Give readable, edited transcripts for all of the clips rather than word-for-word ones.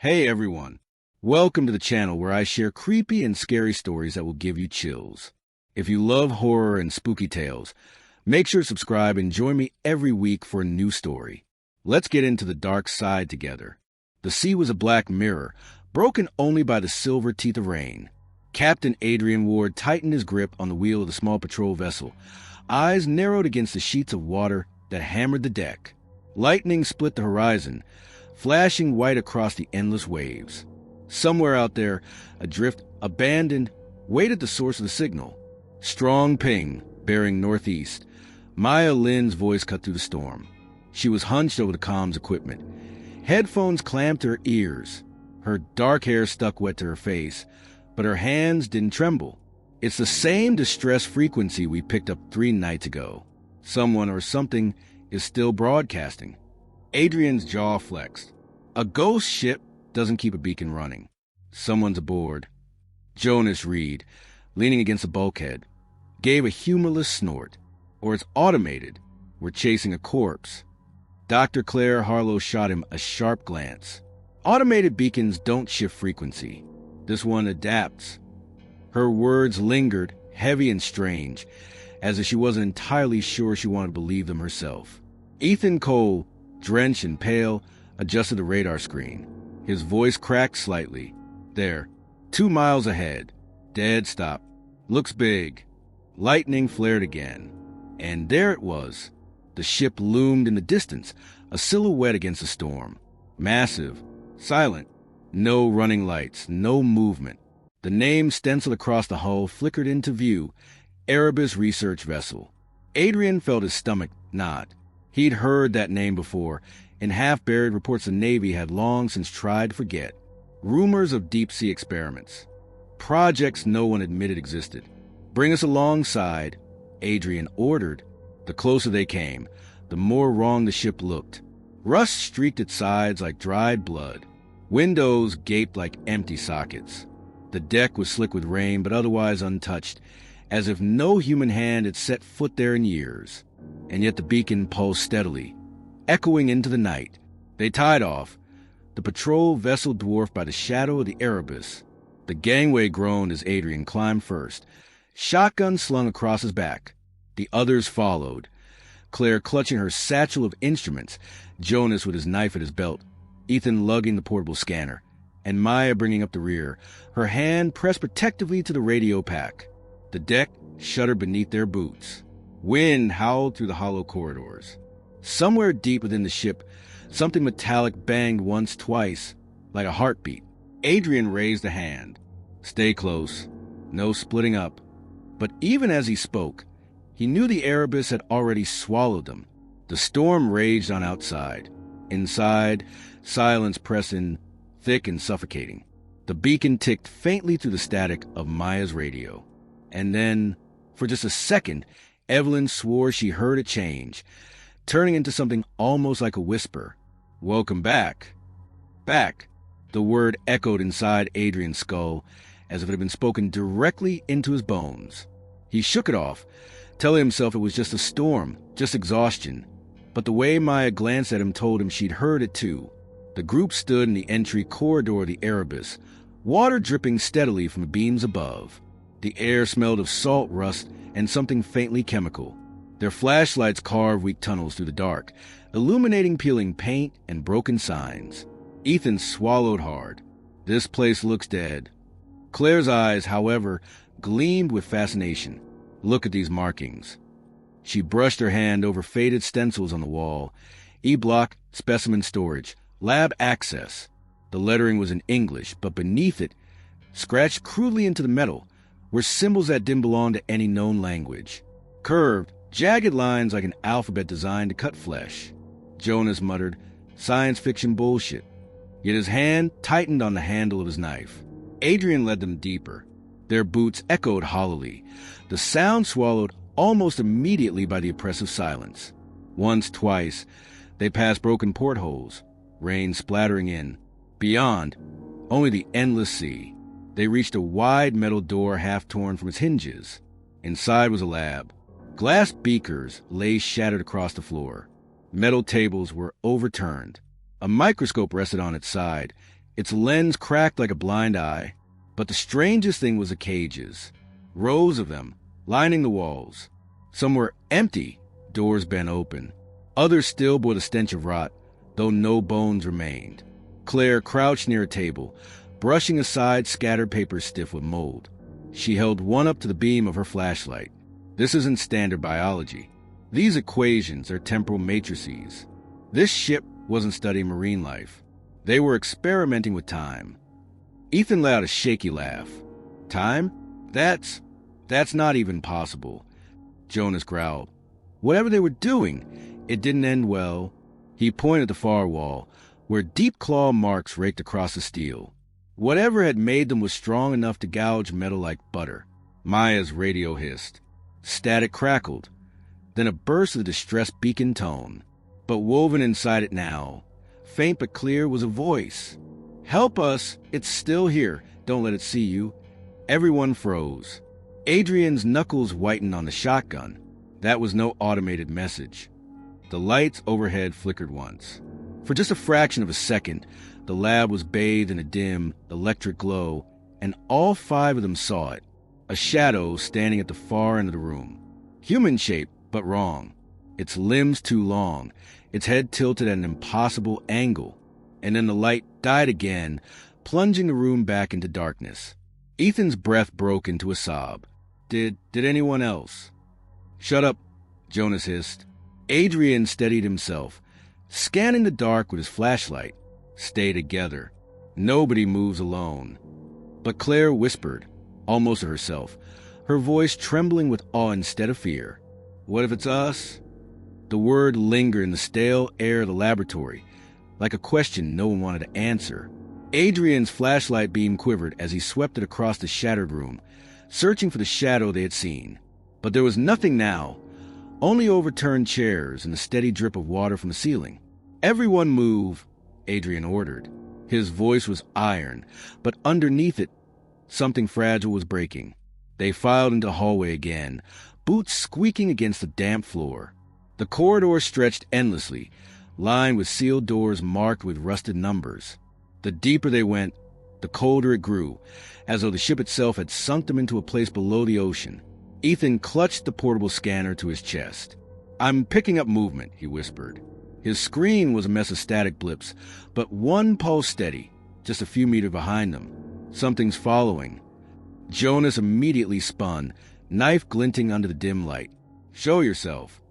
Hey everyone, welcome to the channel where I share creepy and scary stories that will give you chills. If you love horror and spooky tales, make sure to subscribe and join me every week for a new story. Let's get into the dark side together. The sea was a black mirror, broken only by the silver teeth of rain. Captain Adrian Ward tightened his grip on the wheel of the small patrol vessel, eyes narrowed against the sheets of water that hammered the deck. Lightning split the horizon, flashing white across the endless waves. Somewhere out there, adrift, abandoned, waited the source of the signal. Strong ping, bearing northeast. Maya Lynn's voice cut through the storm. She was hunched over the comms equipment. Headphones clamped to her ears. Her dark hair stuck wet to her face, but her hands didn't tremble. It's the same distress frequency we picked up 3 nights ago. Someone or something is still broadcasting. Adrian's jaw flexed. A ghost ship doesn't keep a beacon running. Someone's aboard. Jonas Reed, leaning against the bulkhead, gave a humorless snort. Or it's automated. We're chasing a corpse. Dr. Claire Harlow shot him a sharp glance. Automated beacons don't shift frequency. This one adapts. Her words lingered, heavy and strange, as if she wasn't entirely sure she wanted to believe them herself. Ethan Cole, drenched and pale, adjusted the radar screen. His voice cracked slightly. There, 2 miles ahead. Dead stop. Looks big. Lightning flared again. And there it was. The ship loomed in the distance, a silhouette against the storm. Massive, silent, no running lights, no movement. The name stenciled across the hull flickered into view, Erebus Research Vessel. Adrian felt his stomach knot. He'd heard that name before, in half-buried reports the Navy had long since tried to forget. Rumors of deep-sea experiments. Projects no one admitted existed. Bring us alongside, Adrian ordered. The closer they came, the more wrong the ship looked. Rust streaked its sides like dried blood. Windows gaped like empty sockets. The deck was slick with rain, but otherwise untouched, as if no human hand had set foot there in years. And yet the beacon pulsed steadily, echoing into the night. They tied off, the patrol vessel dwarfed by the shadow of the Erebus. The gangway groaned as Adrian climbed first, shotgun slung across his back. The others followed, Claire clutching her satchel of instruments, Jonas with his knife at his belt, Ethan lugging the portable scanner, and Maya bringing up the rear, her hand pressed protectively to the radio pack. The deck shuddered beneath their boots. Wind howled through the hollow corridors. Somewhere deep within the ship, something metallic banged once, twice, like a heartbeat. Adrian raised a hand. Stay close. No splitting up. But even as he spoke, he knew the Erebus had already swallowed them. The storm raged on outside. Inside, silence pressed in, thick and suffocating. The beacon ticked faintly through the static of Maya's radio. And then, for just a second, Evelyn swore she heard it change, turning into something almost like a whisper. Welcome back. Back. The word echoed inside Adrian's skull, as if it had been spoken directly into his bones. He shook it off, telling himself it was just a storm, just exhaustion. But the way Maya glanced at him told him she'd heard it too. The group stood in the entry corridor of the Erebus, water dripping steadily from the beams above. The air smelled of salt, rust, and something faintly chemical. Their flashlights carved weak tunnels through the dark, illuminating peeling paint and broken signs. Ethan swallowed hard. This place looks dead. Claire's eyes, however, gleamed with fascination. Look at these markings. She brushed her hand over faded stencils on the wall. E-block, specimen storage, lab access. The lettering was in English, but beneath it, scratched crudely into the metal, were symbols that didn't belong to any known language. Curved, jagged lines like an alphabet designed to cut flesh. Jonas muttered, science fiction bullshit. Yet his hand tightened on the handle of his knife. Adrian led them deeper. Their boots echoed hollowly, the sound swallowed almost immediately by the oppressive silence. Once, twice, they passed broken portholes, rain splattering in. Beyond, only the endless sea. They reached a wide metal door half torn from its hinges. Inside was a lab. Glass beakers lay shattered across the floor. Metal tables were overturned. A microscope rested on its side, Its lens cracked like a blind eye. But the strangest thing was the cages. Rows of them, lining the walls. Some were empty, doors bent open. Others still bore the stench of rot, though no bones remained. Claire crouched near a table, brushing aside scattered papers stiff with mold. She held one up to the beam of her flashlight. This isn't standard biology. These equations are temporal matrices. This ship wasn't studying marine life. They were experimenting with time. Ethan let out a shaky laugh. Time? That's not even possible. Jonas growled. Whatever they were doing, it didn't end well. He pointed at the far wall, where deep claw marks raked across the steel. Whatever had made them was strong enough to gouge metal like butter. Maya's radio hissed. Static crackled. Then a burst of distressed beacon tone. But woven inside it now, faint but clear, was a voice. Help us! It's still here. Don't let it see you. Everyone froze. Adrian's knuckles whitened on the shotgun. That was no automated message. The lights overhead flickered once. For just a fraction of a second, the lab was bathed in a dim, electric glow, and all 5 of them saw it. A shadow standing at the far end of the room. Human shape, but wrong. Its limbs too long, its head tilted at an impossible angle. And then the light died again, plunging the room back into darkness. Ethan's breath broke into a sob. Did anyone else? Shut up, Jonas hissed. Adrian steadied himself, scanning the dark with his flashlight. Stay together. Nobody moves alone. But Claire whispered, almost to herself, her voice trembling with awe instead of fear. What if it's us? The word lingered in the stale air of the laboratory, like a question no one wanted to answer. Adrian's flashlight beam quivered as he swept it across the shattered room, searching for the shadow they had seen. But there was nothing now, only overturned chairs and the steady drip of water from the ceiling. Everyone move, Adrian ordered. His voice was iron, but underneath it, something fragile was breaking. They filed into the hallway again, boots squeaking against the damp floor. The corridor stretched endlessly, lined with sealed doors marked with rusted numbers. The deeper they went, the colder it grew, as though the ship itself had sunk them into a place below the ocean. Ethan clutched the portable scanner to his chest. I'm picking up movement, he whispered. His screen was a mess of static blips, but one pulse steady, just a few meters behind them. Something's following. Jonas immediately spun, knife glinting under the dim light. Show yourself.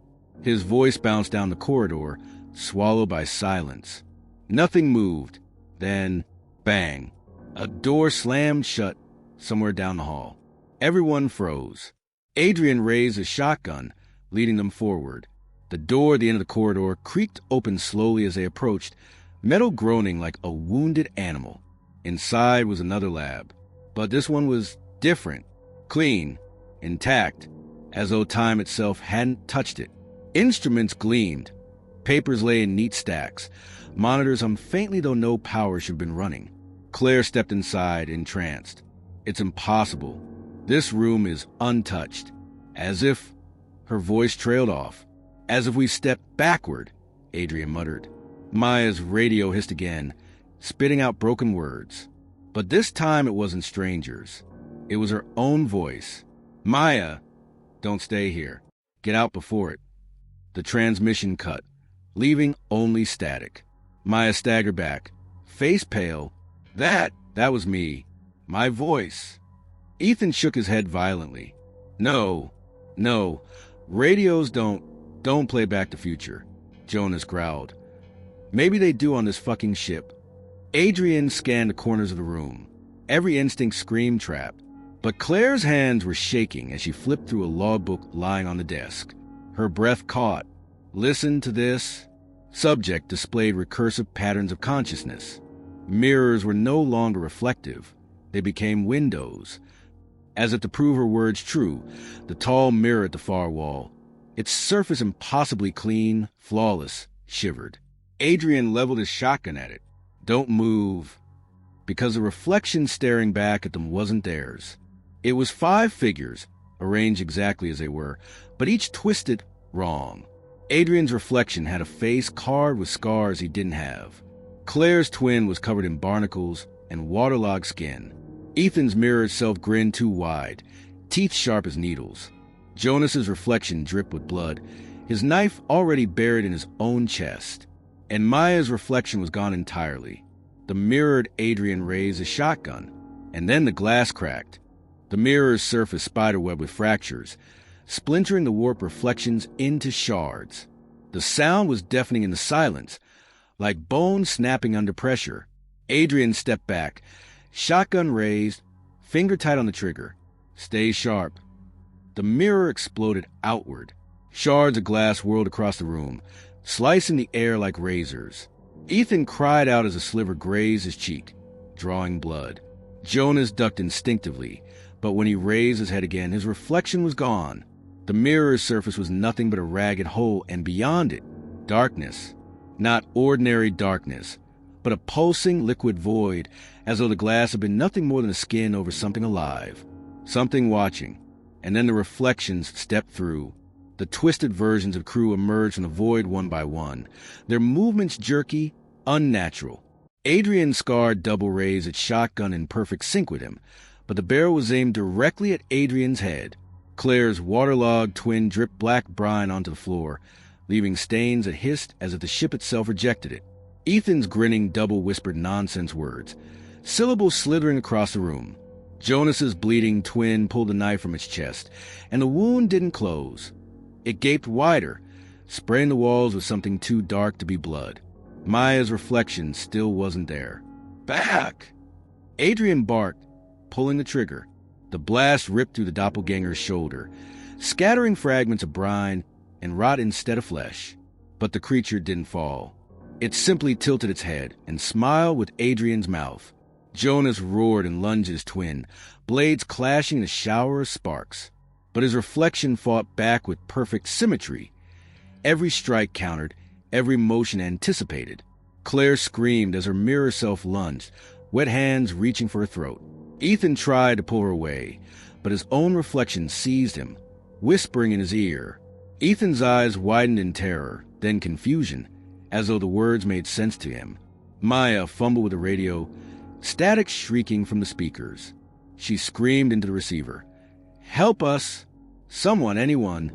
His voice bounced down the corridor, swallowed by silence. Nothing moved. Then, bang. A door slammed shut somewhere down the hall. Everyone froze. Adrian raised his shotgun, leading them forward. The door at the end of the corridor creaked open slowly as they approached, metal groaning like a wounded animal. Inside was another lab, but this one was different, clean, intact, as though time itself hadn't touched it. Instruments gleamed. Papers lay in neat stacks. Monitors hummed faintly, though no power should have been running. Claire stepped inside, entranced. It's impossible. This room is untouched. As if her voice trailed off. As if we stepped backward, Adrian muttered. Maya's radio hissed again, spitting out broken words. But this time it wasn't strangers. It was her own voice. Maya, don't stay here. Get out before it. The transmission cut, leaving only static. Maya staggered back, face pale. That was me. My voice. Ethan shook his head violently. No. Radios don't play back the future, Jonas growled. Maybe they do on this fucking ship. Adrian scanned the corners of the room. Every instinct screamed trap. But Claire's hands were shaking as she flipped through a logbook lying on the desk. Her breath caught. Listen to this. Subject displayed recursive patterns of consciousness. Mirrors were no longer reflective. They became windows. As if to prove her words true, the tall mirror at the far wall, its surface impossibly clean, flawless, shivered. Adrian leveled his shotgun at it. Don't move. Because the reflection staring back at them wasn't theirs. It was 5 figures, arranged exactly as they were, but each twisted wrong. Adrian's reflection had a face carved with scars he didn't have. Claire's twin was covered in barnacles and waterlogged skin. Ethan's mirrored self grinned too wide, teeth sharp as needles. Jonas's reflection dripped with blood, his knife already buried in his own chest. And Maya's reflection was gone entirely. The mirrored Adrian raised a shotgun, and then the glass cracked. The mirror's surface spiderwebbed with fractures, splintering the warped reflections into shards. The sound was deafening in the silence, like bone snapping under pressure. Adrian stepped back, shotgun raised, finger tight on the trigger. Stay sharp. The mirror exploded outward. Shards of glass whirled across the room, slicing the air like razors. Ethan cried out as a sliver grazed his cheek, drawing blood. Jonas ducked instinctively, but when he raised his head again, his reflection was gone. The mirror's surface was nothing but a ragged hole, and beyond it, darkness. Not ordinary darkness, but a pulsing liquid void, as though the glass had been nothing more than a skin over something alive, something watching. And then the reflections stepped through. The twisted versions of crew emerged from the void one by one, their movements jerky, unnatural. Adrian scarred double raised its shotgun in perfect sync with him, but the barrel was aimed directly at Adrian's head. Claire's waterlogged twin dripped black brine onto the floor, leaving stains that hissed as if the ship itself rejected it. Ethan's grinning double whispered nonsense words, syllables slithering across the room. Jonas's bleeding twin pulled the knife from its chest, and the wound didn't close. It gaped wider, spraying the walls with something too dark to be blood. Maya's reflection still wasn't there. Back! Adrian barked, pulling the trigger. The blast ripped through the doppelganger's shoulder, scattering fragments of brine and rot instead of flesh. But the creature didn't fall. It simply tilted its head and smiled with Adrian's mouth. Jonas roared and lunged his twin, blades clashing in a shower of sparks. But his reflection fought back with perfect symmetry. Every strike countered, every motion anticipated. Claire screamed as her mirror self lunged, wet hands reaching for her throat. Ethan tried to pull her away, but his own reflection seized him, whispering in his ear. Ethan's eyes widened in terror, then confusion, as though the words made sense to him. Maya fumbled with the radio, static shrieking from the speakers. She screamed into the receiver, "Help us! Someone, anyone!"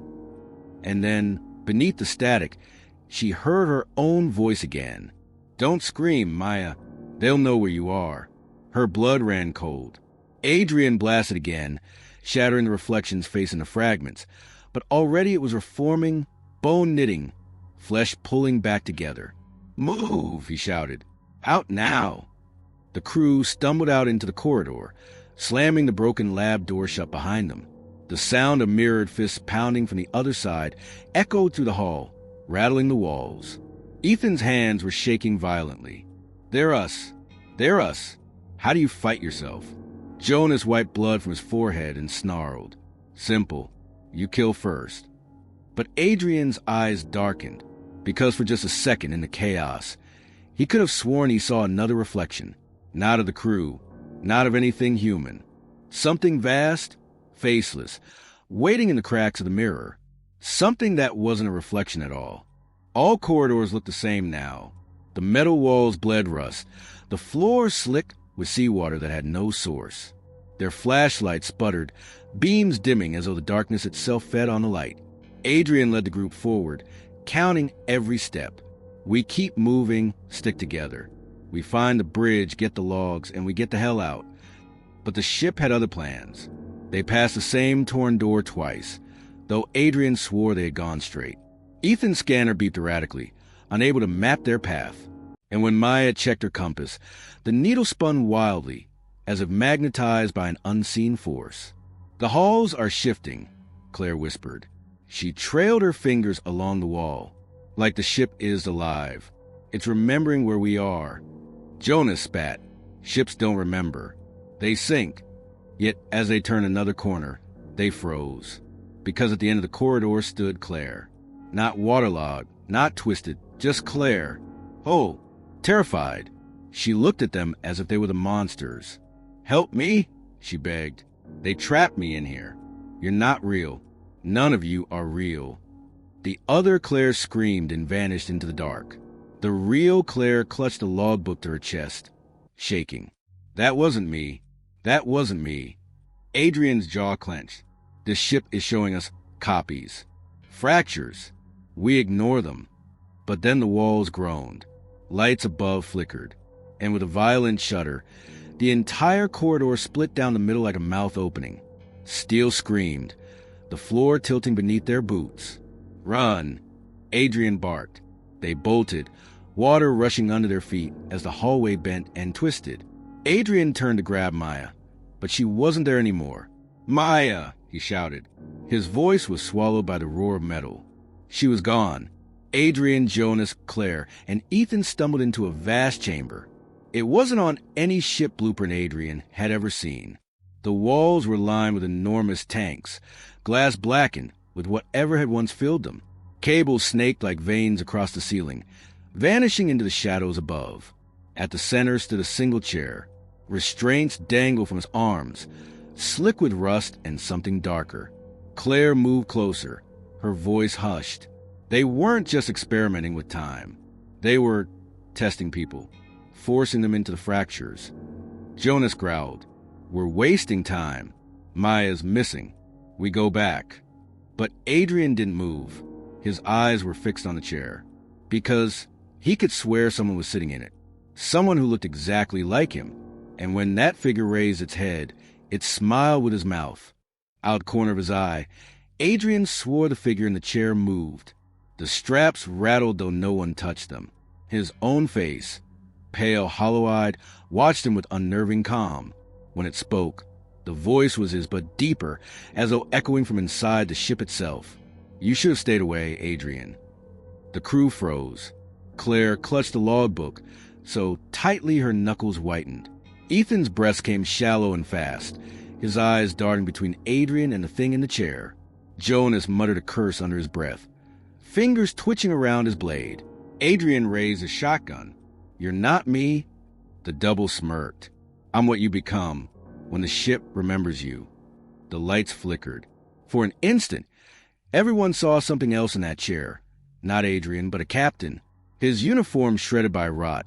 And then, beneath the static, she heard her own voice again. "Don't scream, Maya. They'll know where you are." Her blood ran cold. Adrian blasted again, shattering the reflection's face into fragments, but already it was reforming, bone knitting, flesh pulling back together. "Move!" he shouted. "Out now!" The crew stumbled out into the corridor, slamming the broken lab door shut behind them. The sound of mirrored fists pounding from the other side echoed through the hall, rattling the walls. Ethan's hands were shaking violently. "They're us. They're us. How do you fight yourself?" Jonas wiped blood from his forehead and snarled. "Simple. You kill first." But Adrian's eyes darkened, because for just a second in the chaos, he could have sworn he saw another reflection. Not of the crew, not of anything human. Something vast, faceless, waiting in the cracks of the mirror. Something that wasn't a reflection at all. All corridors looked the same now. The metal walls bled rust, the floor slick with seawater that had no source. Their flashlights sputtered, beams dimming as though the darkness itself fed on the light. Adrian led the group forward, counting every step. "We keep moving, stick together. We find the bridge, get the logs, and we get the hell out." But the ship had other plans. They passed the same torn door twice, though Adrian swore they had gone straight. Ethan's scanner beeped erratically, unable to map their path. And when Maya checked her compass, the needle spun wildly, as if magnetized by an unseen force. "The halls are shifting," Claire whispered. She trailed her fingers along the wall, like the ship is alive. "It's remembering where we are." Jonas spat. "Ships don't remember. They sink." Yet as they turned another corner, they froze. Because at the end of the corridor stood Claire. Not waterlogged, not twisted, just Claire. Oh, terrified. She looked at them as if they were the monsters. "Help me," she begged. "They trapped me in here. You're not real. None of you are real." The other Claire screamed and vanished into the dark. The real Claire clutched the logbook to her chest, shaking. That wasn't me. That wasn't me. Adrian's jaw clenched. This ship is showing us copies. Fractures. We ignore them. But then the walls groaned. Lights above flickered. And with a violent shudder, the entire corridor split down the middle like a mouth opening. Steel screamed, the floor tilting beneath their boots. Run! Adrian barked. They bolted, water rushing under their feet as the hallway bent and twisted. Adrian turned to grab Maya, but she wasn't there anymore. Maya! He shouted. His voice was swallowed by the roar of metal. She was gone. Adrian, Jonas, Claire, and Ethan stumbled into a vast chamber. It wasn't on any ship blueprint Adrian had ever seen. The walls were lined with enormous tanks, glass blackened with whatever had once filled them. Cables snaked like veins across the ceiling, vanishing into the shadows above. At the center stood a single chair. Restraints dangled from its arms, slick with rust and something darker. Claire moved closer, her voice hushed. They weren't just experimenting with time. They were testing people, forcing them into the fractures. Jonas growled, "We're wasting time. Maya's missing. We go back." But Adrian didn't move. His eyes were fixed on the chair, because he could swear someone was sitting in it. Someone who looked exactly like him. And when that figure raised its head, it smiled with his mouth. Out corner of his eye, Adrian swore the figure in the chair moved. The straps rattled though no one touched them. His own face, pale, hollow-eyed, watched him with unnerving calm. When it spoke, the voice was his but deeper, as though echoing from inside the ship itself. "You should have stayed away, Adrian." The crew froze. Claire clutched the logbook, so tightly her knuckles whitened. Ethan's breath came shallow and fast, his eyes darting between Adrian and the thing in the chair. Jonas muttered a curse under his breath, fingers twitching around his blade. Adrian raised his shotgun. "You're not me?" The double smirked. "I'm what you become when the ship remembers you." The lights flickered. For an instant, everyone saw something else in that chair. Not Adrian, but a captain. His uniform shredded by rot,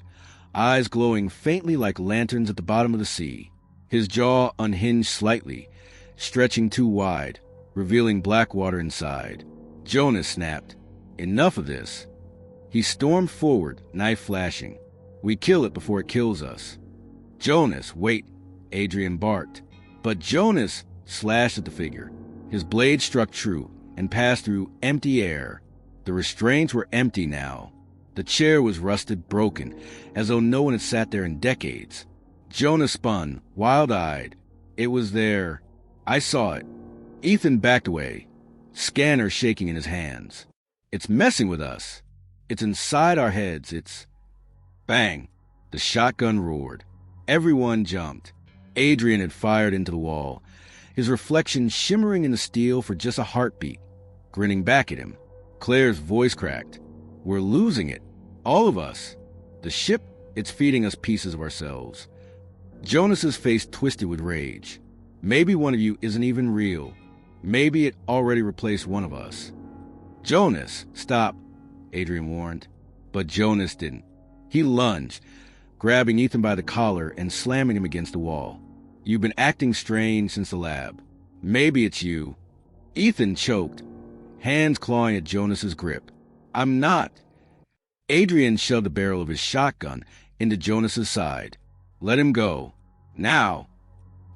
eyes glowing faintly like lanterns at the bottom of the sea. His jaw unhinged slightly, stretching too wide, revealing black water inside. Jonas snapped, "Enough of this." He stormed forward, knife flashing. "We kill it before it kills us." "Jonas, wait," Adrian barked. But Jonas slashed at the figure. His blade struck true and passed through empty air. The restraints were empty now. The chair was rusted, broken, as though no one had sat there in decades. Jonas spun, wild-eyed. It was there. I saw it. Ethan backed away, scanner shaking in his hands. "It's messing with us. It's inside our heads. It's..." Bang! The shotgun roared. Everyone jumped. Adrian had fired into the wall, his reflection shimmering in the steel for just a heartbeat, grinning back at him. Claire's voice cracked. "We're losing it. All of us. The ship, it's feeding us pieces of ourselves." Jonas's face twisted with rage. "Maybe one of you isn't even real. Maybe it already replaced one of us." "Jonas, stop," Adrian warned. But Jonas didn't. He lunged, grabbing Ethan by the collar and slamming him against the wall. "You've been acting strange since the lab. Maybe it's you." Ethan choked, hands clawing at Jonas's grip. "I'm not." Adrian shoved the barrel of his shotgun into Jonas's side. "Let him go. Now."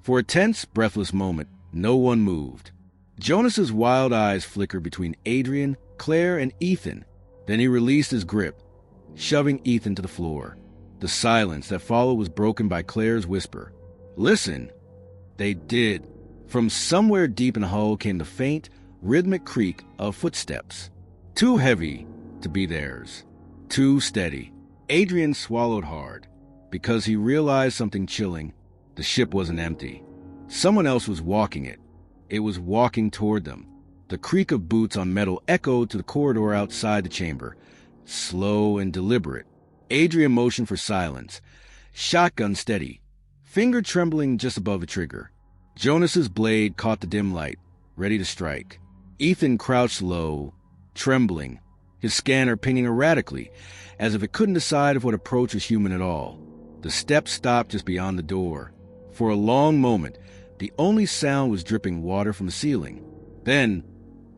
For a tense, breathless moment, no one moved. Jonas's wild eyes flickered between Adrian, Claire, and Ethan. Then he released his grip, shoving Ethan to the floor. The silence that followed was broken by Claire's whisper. "Listen." They did. From somewhere deep in the hull came the faint, rhythmic creak of footsteps. Too heavy to be theirs. Too steady. Adrian swallowed hard, because he realized something chilling. The ship wasn't empty. Someone else was walking it. It was walking toward them. The creak of boots on metal echoed to the corridor outside the chamber, slow and deliberate. Adrian motioned for silence, shotgun steady, finger trembling just above the trigger. Jonas's blade caught the dim light, ready to strike. Ethan crouched low, trembling, his scanner pinging erratically, as if it couldn't decide if what approach was human at all. The steps stopped just beyond the door. For a long moment, the only sound was dripping water from the ceiling. Then,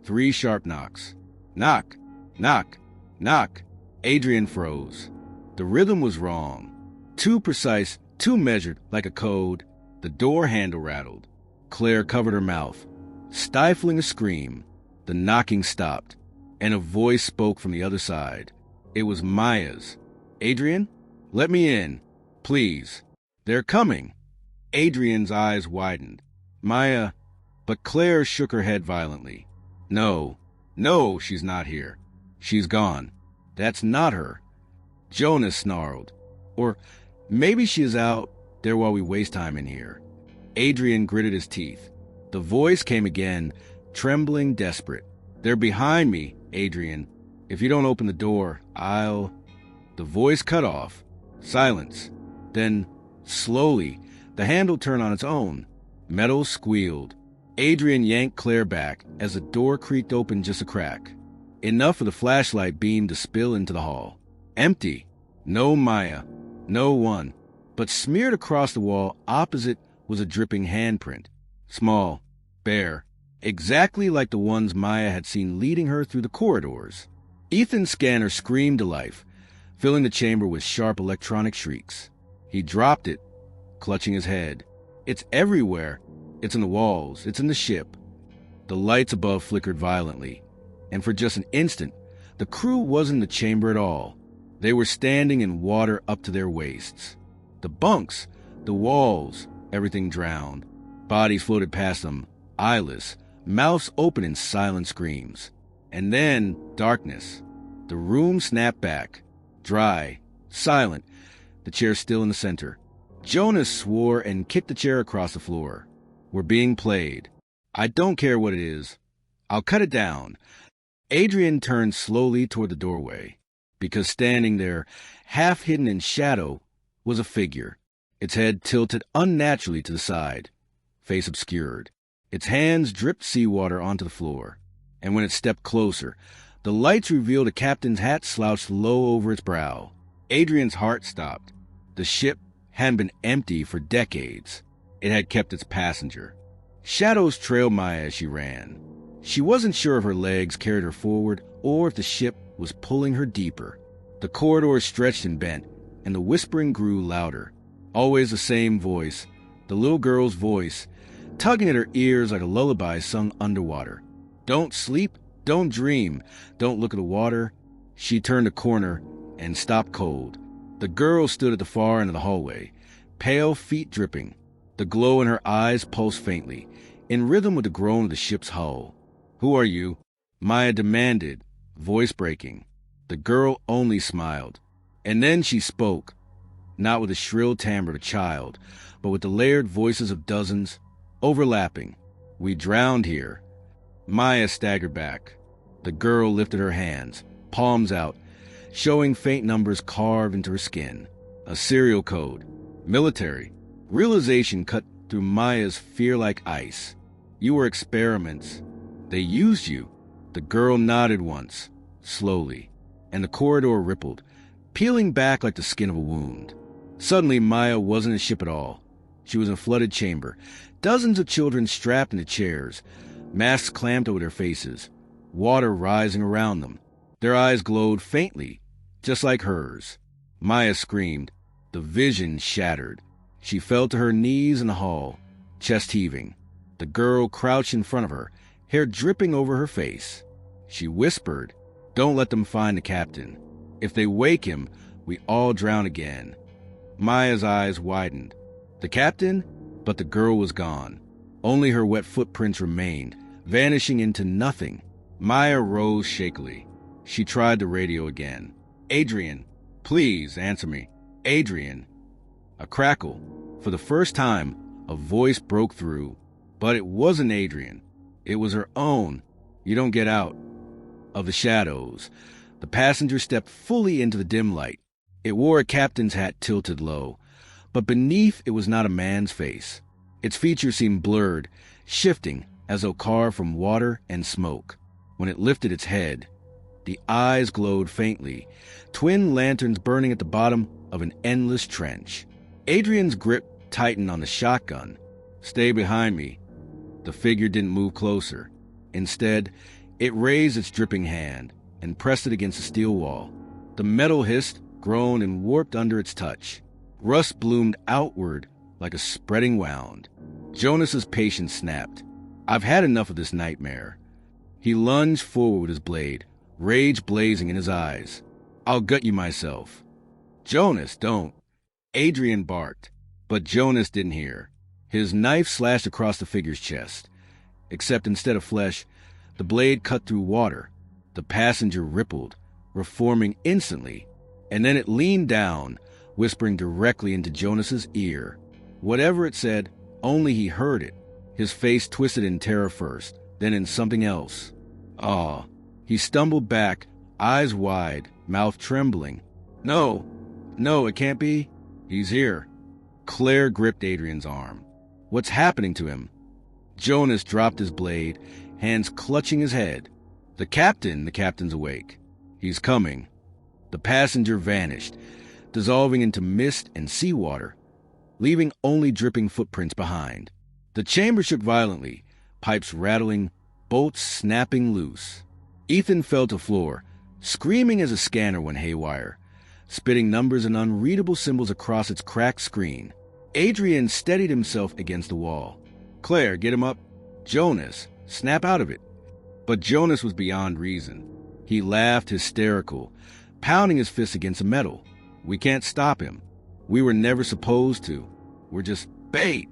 3 sharp knocks. Knock, knock, knock. Adrian froze. The rhythm was wrong. Too precise, too measured, like a code. The door handle rattled. Claire covered her mouth. Stifling a scream, the knocking stopped, and a voice spoke from the other side. It was Maya's. "Adrian, let me in, please. They're coming." Adrian's eyes widened. "Maya," but Claire shook her head violently. No, she's not here. She's gone. That's not her." Jonas snarled. "Or maybe she is out there while we waste time in here." Adrian gritted his teeth. The voice came again, trembling, desperate. "They're behind me, Adrian. If you don't open the door, I'll..." The voice cut off. Silence. Then, slowly, the handle turned on its own. Metal squealed. Adrian yanked Claire back as the door creaked open just a crack. Enough for the flashlight beam to spill into the hall. Empty. No Maya. No one. But smeared across the wall opposite was a dripping handprint. Small. Bare. Exactly like the ones Maya had seen leading her through the corridors. Ethan's scanner screamed to life, filling the chamber with sharp electronic shrieks. He dropped it, clutching his head. It's everywhere. It's in the walls. It's in the ship. The lights above flickered violently, and for just an instant, the crew wasn't in the chamber at all. They were standing in water up to their waists. The bunks, the walls, everything drowned. Bodies floated past them, eyeless, mouths open in silent screams. And then, darkness. The room snapped back, dry, silent, the chair still in the center. Jonas swore and kicked the chair across the floor. "We're being played. I don't care what it is. I'll cut it down." Adrian turned slowly toward the doorway, because standing there, half hidden in shadow, was a figure, its head tilted unnaturally to the side, face obscured. Its hands dripped seawater onto the floor, and when it stepped closer, the lights revealed a captain's hat slouched low over its brow. Adrian's heart stopped. The ship hadn't been empty for decades. It had kept its passenger. Shadows trailed Maya as she ran. She wasn't sure if her legs carried her forward or if the ship was pulling her deeper. The corridors stretched and bent, and the whispering grew louder. Always the same voice, the little girl's voice, tugging at her ears like a lullaby sung underwater. "Don't sleep, don't dream, don't look at the water." She turned a corner and stopped cold. The girl stood at the far end of the hallway, pale feet dripping. The glow in her eyes pulsed faintly, in rhythm with the groan of the ship's hull. "Who are you?" Maya demanded, voice breaking. The girl only smiled. And then she spoke, not with the shrill timbre of a child, but with the layered voices of dozens, overlapping. "We drowned here." Maya staggered back. The girl lifted her hands, palms out, showing faint numbers carved into her skin. A serial code. Military. Realization cut through Maya's fear like ice. "You were experiments. They used you." The girl nodded once, slowly, and the corridor rippled, peeling back like the skin of a wound. Suddenly, Maya wasn't a ship at all. She was in a flooded chamber, dozens of children strapped into chairs, masks clamped over their faces, water rising around them. Their eyes glowed faintly, just like hers. Maya screamed. The vision shattered. She fell to her knees in the hall, chest heaving. The girl crouched in front of her, hair dripping over her face. She whispered, "Don't let them find the captain. If they wake him, we all drown again." Maya's eyes widened. The captain? But the girl was gone. Only her wet footprints remained, vanishing into nothing. Maya rose shakily. She tried the radio again. "Adrian, please answer me. Adrian." A crackle. For the first time, a voice broke through. But it wasn't Adrian. It was her own. "You don't get out." Of the shadows, the passenger stepped fully into the dim light. It wore a captain's hat tilted low, but beneath it was not a man's face. Its features seemed blurred, shifting as though carved from water and smoke. When it lifted its head, The eyes glowed faintly, twin lanterns burning at the bottom of an endless trench. Adrian's grip tightened on the shotgun. "Stay behind me." The figure didn't move closer. Instead, it raised its dripping hand and pressed it against the steel wall. The metal hissed, groaned, and warped under its touch. Rust bloomed outward like a spreading wound. Jonas's patience snapped. "I've had enough of this nightmare." He lunged forward with his blade, rage blazing in his eyes. "I'll gut you myself." "Jonas, don't." Adrian barked, but Jonas didn't hear. His knife slashed across the figure's chest. Except instead of flesh, the blade cut through water. The passenger rippled, reforming instantly, and then it leaned down, whispering directly into Jonas's ear. Whatever it said, only he heard it. His face twisted in terror first, then in something else. Awe. He stumbled back, eyes wide, mouth trembling. No, it can't be. He's here." Claire gripped Adrian's arm. "What's happening to him?" Jonas dropped his blade, hands clutching his head. The captain's awake. "He's coming." The passenger vanished, dissolving into mist and seawater, leaving only dripping footprints behind. The chamber shook violently, pipes rattling, bolts snapping loose. Ethan fell to floor, screaming as a scanner went haywire, spitting numbers and unreadable symbols across its cracked screen. Adrian steadied himself against the wall. "Claire, get him up." "Jonas, snap out of it." But Jonas was beyond reason. He laughed hysterical, pounding his fist against the metal. "We can't stop him. We were never supposed to. We're just bait."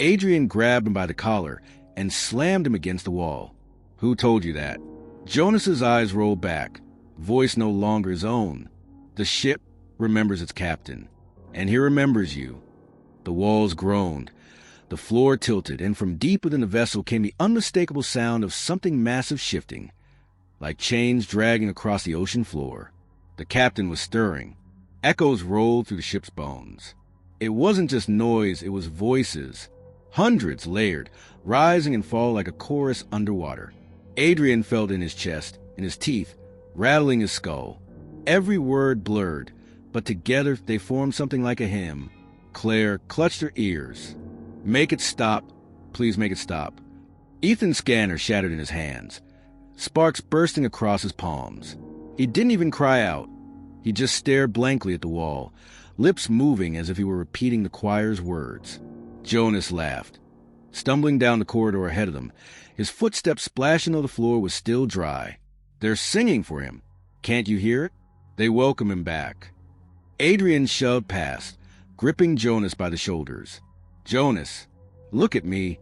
Adrian grabbed him by the collar and slammed him against the wall. "Who told you that?" Jonas's eyes rolled back, voice no longer his own. "The ship remembers its captain, and he remembers you." The walls groaned, the floor tilted, and from deep within the vessel came the unmistakable sound of something massive shifting, like chains dragging across the ocean floor. The captain was stirring. Echoes rolled through the ship's bones. It wasn't just noise, it was voices. Hundreds layered, rising and falling like a chorus underwater. Adrian felt in his chest, in his teeth, rattling his skull. Every word blurred, but together they formed something like a hymn. Claire clutched her ears. "Make it stop. Please make it stop." Ethan's scanner shattered in his hands, sparks bursting across his palms. He didn't even cry out. He just stared blankly at the wall, lips moving as if he were repeating the choir's words. Jonas laughed, stumbling down the corridor ahead of them, his footsteps splashing though the floor was still dry. "They're singing for him. Can't you hear it? They welcome him back." Adrian shoved past, gripping Jonas by the shoulders. "Jonas, look at me."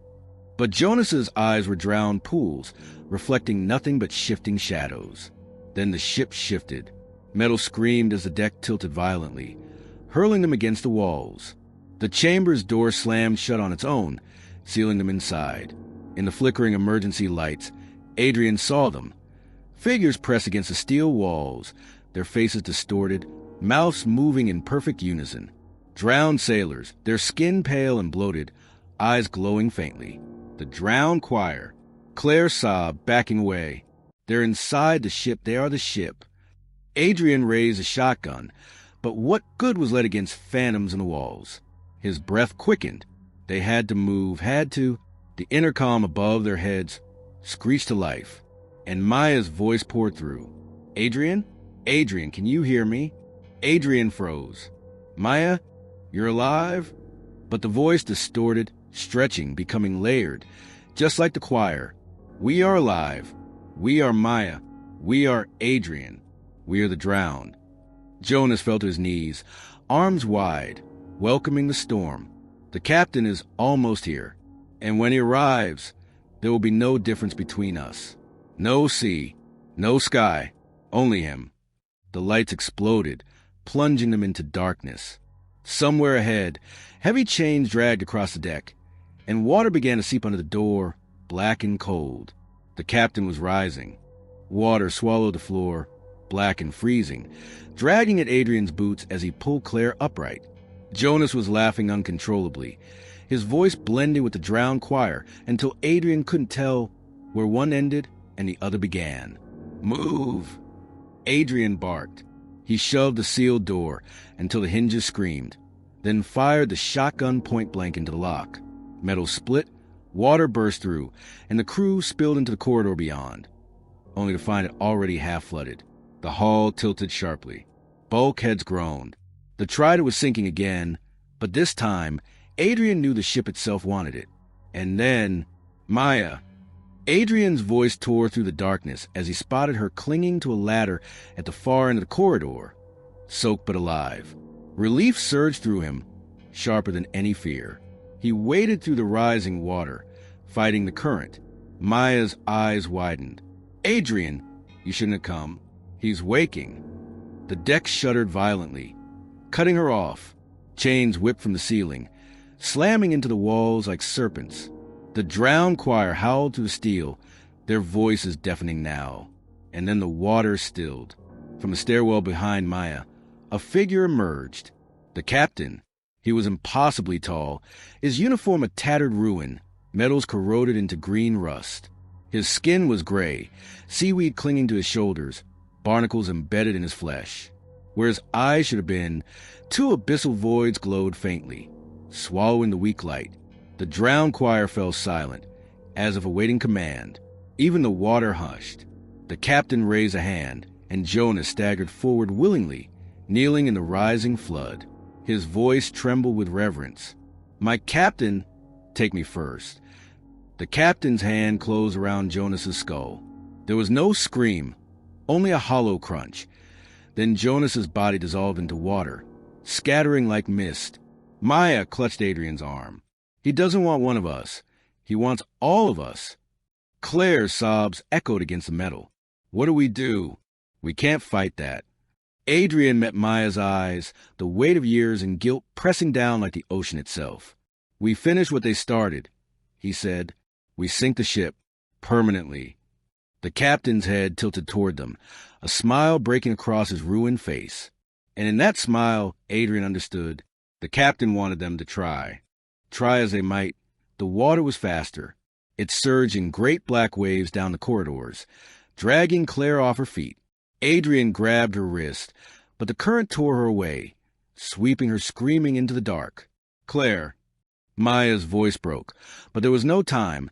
But Jonas's eyes were drowned pools, reflecting nothing but shifting shadows. Then the ship shifted. Metal screamed as the deck tilted violently, hurling them against the walls. The chamber's door slammed shut on its own, sealing them inside. In the flickering emergency lights, Adrian saw them. Figures pressed against the steel walls, their faces distorted, mouths moving in perfect unison. Drowned sailors, their skin pale and bloated, eyes glowing faintly. The drowned choir. Claire sobbed, backing away. "They're inside the ship. They are the ship." Adrian raised a shotgun, but what good was led against phantoms in the walls? His breath quickened. They had to move, had to. The intercom above their heads screeched to life, and Maya's voice poured through. "Adrian? Adrian, can you hear me?" Adrian froze. "Maya, you're alive?" But the voice distorted, stretching, becoming layered, just like the choir. "We are alive. We are Maya. We are Adrian. We are the drowned." Jonas fell to his knees, arms wide, welcoming the storm. "The captain is almost here, and when he arrives, there will be no difference between us. No sea, no sky, only him." The lights exploded, plunging them into darkness. Somewhere ahead, heavy chains dragged across the deck, and water began to seep under the door, black and cold. The captain was rising. Water swallowed the floor, black and freezing, dragging at Adrian's boots as he pulled Claire upright. Jonas was laughing uncontrollably, his voice blending with the drowned choir until Adrian couldn't tell where one ended and the other began. "Move!" Adrian barked. He shoved the sealed door until the hinges screamed, then fired the shotgun point blank into the lock. Metal split, water burst through, and the crew spilled into the corridor beyond, only to find it already half-flooded. The hull tilted sharply. Bulkheads groaned. The Trident was sinking again, but this time, Adrian knew the ship itself wanted it. And then, Maya. Adrian's voice tore through the darkness as he spotted her clinging to a ladder at the far end of the corridor, soaked but alive. Relief surged through him, sharper than any fear. He waded through the rising water, fighting the current. Maya's eyes widened. Adrian, you shouldn't have come. He's waking. The deck shuddered violently, cutting her off. Chains whipped from the ceiling, slamming into the walls like serpents. The drowned choir howled through the steel, their voices deafening now. And then the water stilled. From the stairwell behind Maya, a figure emerged. The captain. He was impossibly tall, his uniform a tattered ruin, metals corroded into green rust. His skin was gray, seaweed clinging to his shoulders, barnacles embedded in his flesh. Where his eyes should have been, two abyssal voids glowed faintly, swallowing the weak light. The drowned choir fell silent, as if awaiting command. Even the water hushed. The captain raised a hand, and Jonas staggered forward willingly, kneeling in the rising flood. His voice trembled with reverence. My captain, take me first. The captain's hand closed around Jonas's skull. There was no scream, only a hollow crunch. Then Jonas's body dissolved into water, scattering like mist. Maya clutched Adrian's arm. He doesn't want one of us. He wants all of us. Claire's sobs echoed against the metal. What do? We can't fight that. Adrian met Maya's eyes, the weight of years and guilt pressing down like the ocean itself. We finished what they started, he said. We sink the ship, permanently. The captain's head tilted toward them, a smile breaking across his ruined face. And in that smile, Adrian understood. The captain wanted them to try. Try as they might, the water was faster. It surged in great black waves down the corridors, dragging Claire off her feet. Adrian grabbed her wrist, but the current tore her away, sweeping her screaming into the dark. Claire. Maya's voice broke, but there was no time.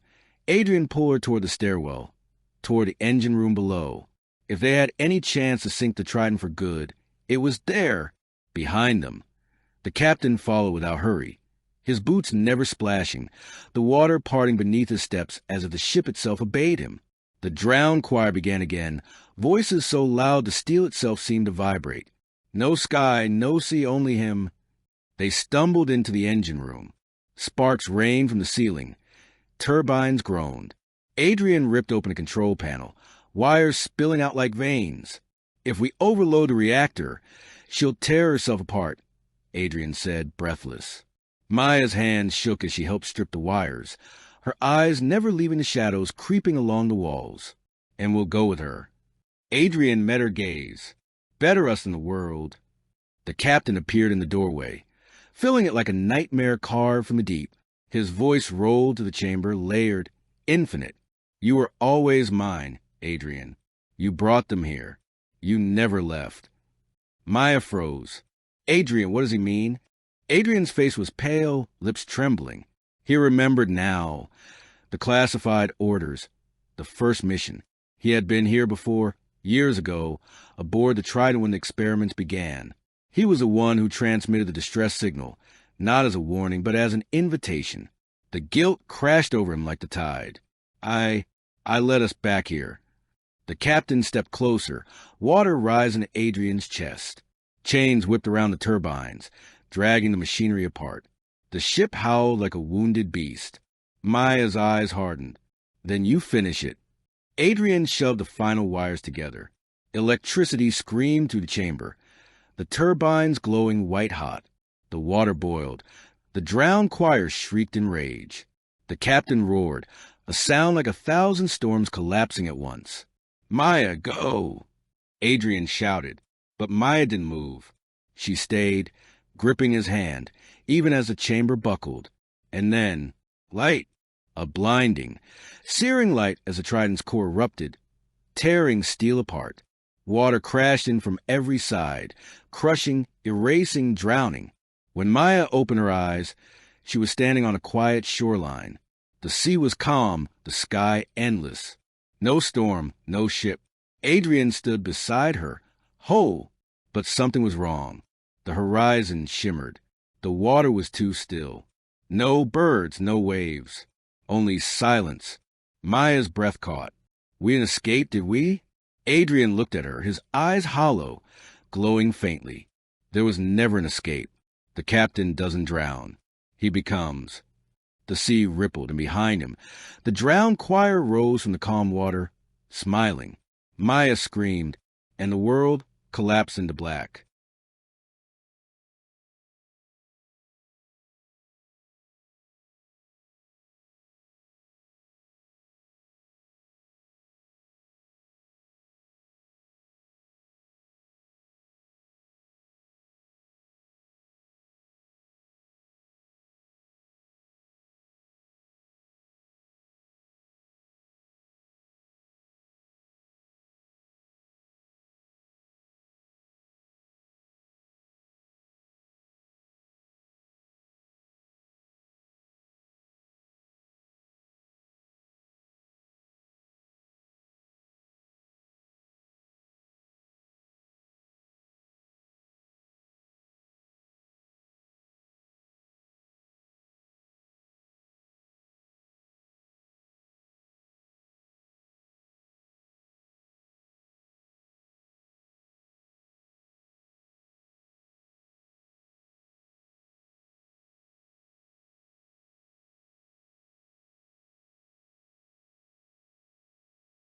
Adrian pulled her toward the stairwell, toward the engine room below. If they had any chance to sink the Trident for good, it was there, behind them. The captain followed without hurry, his boots never splashing, the water parting beneath his steps as if the ship itself obeyed him. The drowned choir began again, voices so loud the steel itself seemed to vibrate. No sky, no sea, only him. They stumbled into the engine room. Sparks rained from the ceiling. Turbines groaned. Adrian ripped open a control panel, wires spilling out like veins. If we overload the reactor, she'll tear herself apart, Adrian said, breathless. Maya's hand shook as she helped strip the wires, her eyes never leaving the shadows creeping along the walls. And we'll go with her. Adrian met her gaze. Better us than the world. The captain appeared in the doorway, filling it like a nightmare carved from the deep. His voice rolled to the chamber, layered, infinite. You were always mine, Adrian. You brought them here. You never left. Maya froze. Adrian, what does he mean? Adrian's face was pale, lips trembling. He remembered now. The classified orders. The first mission. He had been here before, years ago, aboard the Trident when the experiments began. He was the one who transmitted the distress signal, not as a warning, but as an invitation. The guilt crashed over him like the tide. I led us back here. The captain stepped closer, water rising to Adrian's chest. Chains whipped around the turbines, dragging the machinery apart. The ship howled like a wounded beast. Maya's eyes hardened. Then you finish it. Adrian shoved the final wires together. Electricity screamed through the chamber, the turbines glowing white-hot. The water boiled. The drowned choir shrieked in rage. The captain roared, a sound like 1,000 storms collapsing at once. Maya, go! Adrian shouted, but Maya didn't move. She stayed, gripping his hand, even as the chamber buckled. And then, light, a blinding, searing light as the Trident's core erupted, tearing steel apart. Water crashed in from every side, crushing, erasing, drowning. When Maya opened her eyes, she was standing on a quiet shoreline. The sea was calm, the sky endless. No storm, no ship. Adrian stood beside her, whole, but something was wrong. The horizon shimmered. The water was too still. No birds, no waves. Only silence. Maya's breath caught. We didn't escape, did we? Adrian looked at her, his eyes hollow, glowing faintly. There was never an escape. The captain doesn't drown. He becomes. The sea rippled, and behind him, the drowned choir rose from the calm water, smiling. Maya screamed, and the world collapsed into black.